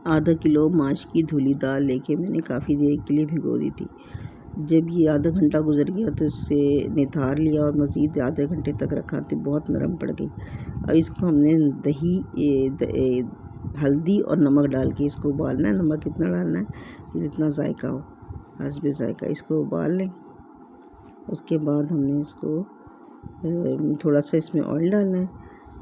आधा किलो माश की धुली दाल लेके मैंने काफ़ी देर के लिए भिगो दी थी। जब ये आधा घंटा गुजर गया तो इससे निथार लिया और मज़ीद आधे घंटे तक रखा तो बहुत नरम पड़ गई। अब इसको हमने दही हल्दी और नमक डाल के इसको उबालना है। नमक कितना डालना है कि जितना जायका हो, हस्बे जायका। इसको उबाल लें। उसके बाद हमने इसको थोड़ा सा इसमें ऑयल डालना है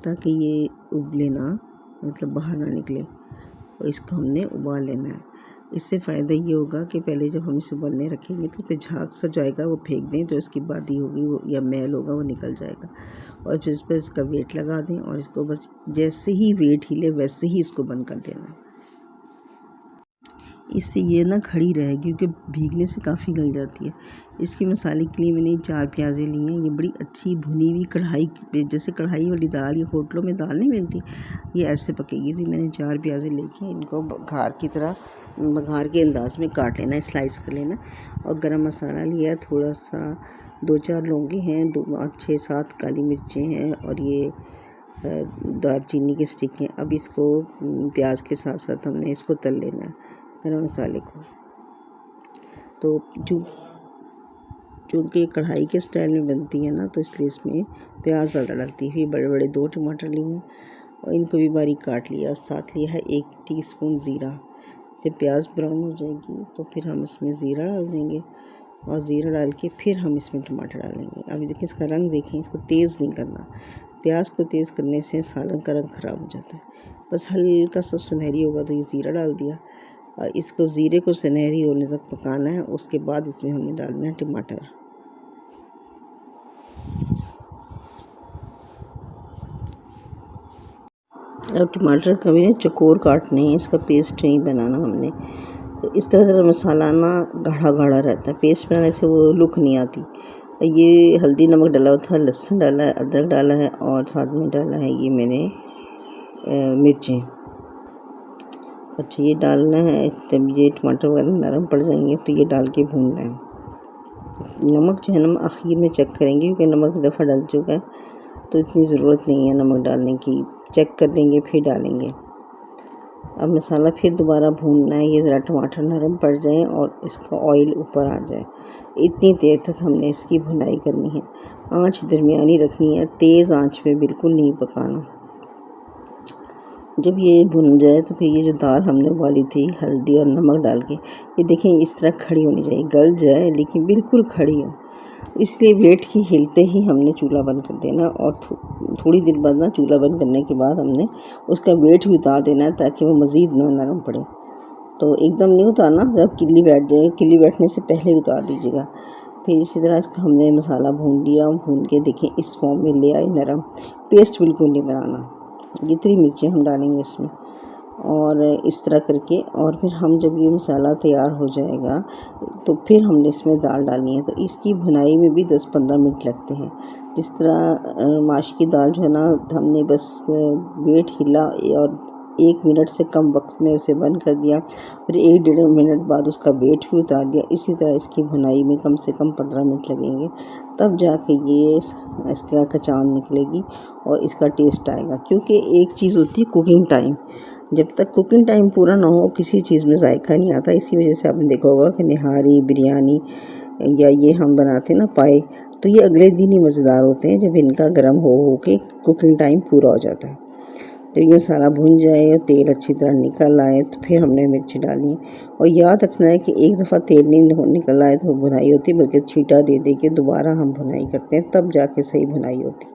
ताकि ये उबले ना, मतलब बाहर ना निकले, और इसको हमने उबाल लेना है। इससे फ़ायदा ये होगा कि पहले जब हम इसे उबलने रखेंगे तो फिर झाग सा जाएगा, वो फेंक दें तो इसकी बादी होगी वो या मैल होगा वो निकल जाएगा। और फिर इस पर इसका वेट लगा दें और इसको बस जैसे ही वेट हिले वैसे ही इसको बंद कर देना है। इससे ये ना खड़ी रहेगी क्योंकि भीगने से काफ़ी गल जाती है। इसके मसाले के लिए मैंने 4 प्याज़ें ली हैं। ये बड़ी अच्छी भुनी हुई कढ़ाई, जैसे कढ़ाई वाली दाल या होटलों में दाल नहीं मिलती, ये ऐसे पकेगी। तो मैंने 4 प्याज़ें लेके इनको बघार की तरह, बघार के अंदाज में काट लेना है, स्लाइस कर लेना। और गरम मसाला लिया थोड़ा सा, 2-4 लौंगे हैं, 6-7 काली मिर्चें हैं और ये दालचीनी के स्टिक हैं। अब इसको प्याज के साथ साथ हमने इसको तल लेना है गरम मसाले को। तो चूँकि कढ़ाई के स्टाइल में बनती है ना, तो इसलिए इसमें प्याज ज़्यादा डलती है। बड़े बड़े 2 टमाटर लिए हैं और इनको भी बारीक काट लिया और साथ लिया है 1 टीस्पून ज़ीरा। जब प्याज ब्राउन हो जाएगी तो फिर हम इसमें ज़ीरा डाल देंगे और ज़ीरा डाल के फिर हम इसमें टमाटर डालेंगे। अभी देखिए इसका रंग देखें, इसको तेज़ नहीं करना। प्याज को तेज़ करने से सालन का रंग ख़राब हो जाता है। बस हल्का सा सुनहरी होगा तो ये ज़ीरा डाल दिया और इसको ज़ीरे को सुनहरी होने तक पकाना है। उसके बाद इसमें हमने डालना है टमाटर। अब टमाटर का भी ना चकोर काटने हैं, इसका पेस्ट नहीं बनाना हमने। तो इस तरह से मसाला ना गाढ़ा गाढ़ा रहता है, पेस्ट बनाने से वो लुक नहीं आती। ये हल्दी नमक डाला हुआ था, लहसुन डाला है, अदरक डाला है और साथ में डाला है ये मैंने मिर्चें। अच्छा, ये डालना है। जब ये टमाटर वगैरह नरम पड़ जाएंगे तो ये डाल के भूनना है। नमक जो है ना आखिर में चेक करेंगे क्योंकि नमक दफ़ा डल चुका है तो इतनी ज़रूरत नहीं है नमक डालने की। चेक कर लेंगे फिर डालेंगे। अब मसाला फिर दोबारा भूनना है। ये ज़रा टमाटर नरम पड़ जाए और इसका ऑयल ऊपर आ जाए, इतनी देर तक हमने इसकी भुनाई करनी है। आंच दरमियानी रखनी है, तेज़ आंच पे बिल्कुल नहीं पकाना। जब ये भुन जाए तो फिर ये जो दाल हमने उबाली थी हल्दी और नमक डाल के, ये देखें इस तरह खड़ी होनी चाहिए, गल जाए लेकिन बिल्कुल खड़ी हो। इसलिए वेट की हिलते ही हमने चूल्हा बंद कर देना और थोड़ी देर बाद ना, चूल्हा बंद करने के बाद हमने उसका वेट भी उतार देना है ताकि वो मज़ीद ना नरम पड़े। तो एकदम नहीं उतारना, जब किल्ली बैठ जाए, किल्ली बैठने से पहले उतार दीजिएगा। फिर इसी तरह इसका हमने मसाला भून लिया, भून के देखें इस फॉर्म में ले आए नरम। पेस्ट बिल्कुल नहीं बनाना। जितनी मिर्चें हम डालेंगे इसमें और इस तरह करके, और फिर हम जब ये मसाला तैयार हो जाएगा तो फिर हमने इसमें दाल डालनी है। तो इसकी भुनाई में भी 10-15 मिनट लगते हैं। जिस तरह माश की दाल जो है ना, हमने बस वेट हिला और 1 मिनट से कम वक्त में उसे बंद कर दिया, फिर 1-1.5 मिनट बाद उसका वेट भी उतार दिया। इसी तरह इसकी भुनाई में कम से कम 15 मिनट लगेंगे, तब जाके ये इसका कचान निकलेगी और इसका टेस्ट आएगा। क्योंकि एक चीज़ होती है कुकिंग टाइम, जब तक कुकिंग टाइम पूरा ना हो किसी चीज़ में जायका नहीं आता। इसी वजह से आपने देखा होगा कि निहारी, बिरयानी या ये हम बनाते हैं ना पाए, तो ये अगले दिन ही मज़ेदार होते हैं जब इनका गर्म हो के कुकिंग टाइम पूरा हो जाता है। तो ये मसाला भुन जाए और तेल अच्छी तरह निकल आए तो फिर हमने मिर्ची डाली। और याद रखना है कि एक दफ़ा तेल नहीं निकल आए तो भुनाई होती, बल्कि छींटा दे दे के दोबारा हम भुनाई करते हैं, तब जाके सही भुनाई होती।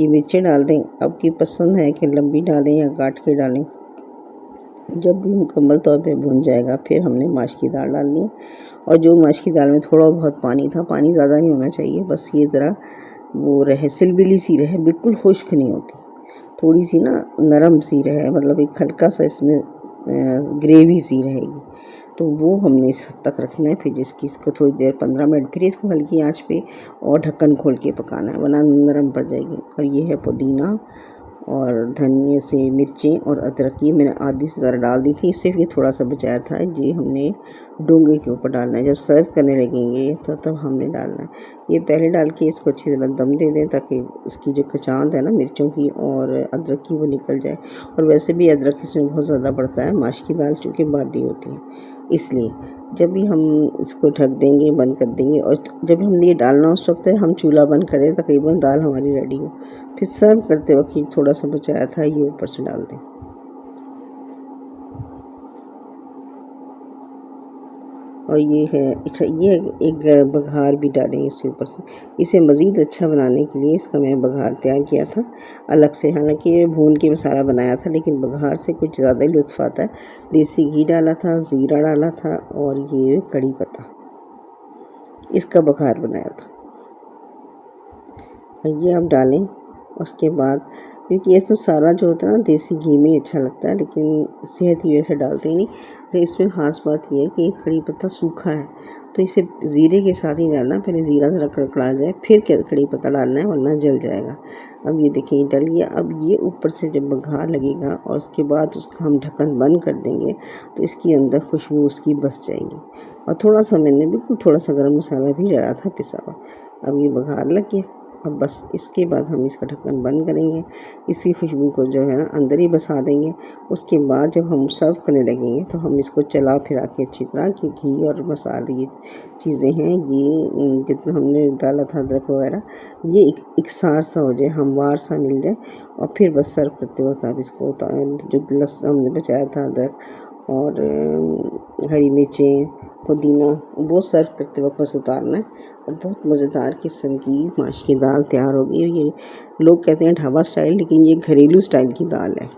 ये मिर्चें डाल दें। अब की पसंद है कि लंबी डालें या काट के डालें। जब भी मुकम्मल तौर पे भुन जाएगा फिर हमने माश की दाल डालनी है। और जो माश की दाल में थोड़ा बहुत पानी था, पानी ज़्यादा नहीं होना चाहिए, बस ये ज़रा वो रहे, सिलबिली सी रहे, बिल्कुल खुश्क नहीं होती, थोड़ी सी ना नरम सी रहे, मतलब एक हल्का सा इसमें ग्रेवी सी रहेगी। तो वो हमने इस हद तक रखना है। फिर इसको थोड़ी देर 15 मिनट फिर इसको हल्की आंच पे और ढक्कन खोल के पकाना है, वरना नरम पड़ जाएगी। और ये है पुदीना और धनिए से मिर्चें और अदरक ये मैंने आधी से ज़्यादा डाल दी थी। सिर्फ ये थोड़ा सा बचाया था, ये हमने डोंगे के ऊपर डालना है। जब सर्व करने लगेंगे तो तब हमने डालना है। ये पहले डाल के इसको अच्छी तरह दम दे दें ताकि इसकी जो कचांद है ना मिर्चों की और अदरक की वो निकल जाए। और वैसे भी अदरक इसमें बहुत ज़्यादा पड़ता है, माश की दाल चूँकि बादी होती है, इसलिए जब भी हम इसको ढक देंगे, बंद कर देंगे और जब हमने ये डालना उस वक्त हम चूल्हा बंद कर दें, तकरीबन दाल हमारी रेडी हो। फिर सर्व करते वक्त थोड़ा सा बचाया था ये ऊपर से डाल दें। और ये है अच्छा, ये एक बघार भी डालेंगे इसके ऊपर से। इसे मज़ीद अच्छा बनाने के लिए इसका मैं बघार तैयार किया था अलग से। हालांकि ये भून के मसाला बनाया था, लेकिन बघार से कुछ ज़्यादा ही लुत्फ़ आता है। देसी घी डाला था, ज़ीरा डाला था और ये कड़ी पत्ता, इसका बघार बनाया था। ये आप डालें। उसके बाद क्योंकि ये तो सारा जो होता है ना देसी घी में अच्छा लगता है, लेकिन सेहत की वजह से डालते ही नहीं। तो इसमें ख़ास बात ये है कि कड़ी पत्ता सूखा है, तो इसे ज़ीरे के साथ ही डालना। पहले ज़ीरा ज़रा कड़कड़ा जाए फिर कड़ी पत्ता डालना है, वरना जल जाएगा। अब ये देखिए डल गया। अब ये ऊपर से जब बघार लगेगा और उसके बाद उसका हम ढक्कन बंद कर देंगे तो इसके अंदर खुशबू उसकी बस जाएगी। और थोड़ा सा मैंने बिल्कुल थोड़ा सा गरम मसाला भी डाला था पिसा हुआ। अब ये बघार लग गया। अब बस इसके बाद हम इसका ढक्कन बंद करेंगे, इसी खुशबू को जो है ना अंदर ही बसा देंगे। उसके बाद जब हम सर्व करने लगेंगे तो हम इसको चला फिरा के अच्छी तरह कि घी और मसाले ये चीज़ें हैं, ये जितना हमने डाला था अदरक वगैरह, ये एकसार सा हो जाए, हमवार सा मिल जाए। और फिर बस सर्व करते वक्त आप इसको जो लहसुन हमने बचाया था अदरक और हरी मिर्चें, पुदीना, वो सर्व करते वक्त बस उतारना है। और बहुत मज़ेदार किस्म की माश की दाल तैयार हो गई। ये लोग कहते हैं ढाबा स्टाइल, लेकिन ये घरेलू स्टाइल की दाल है।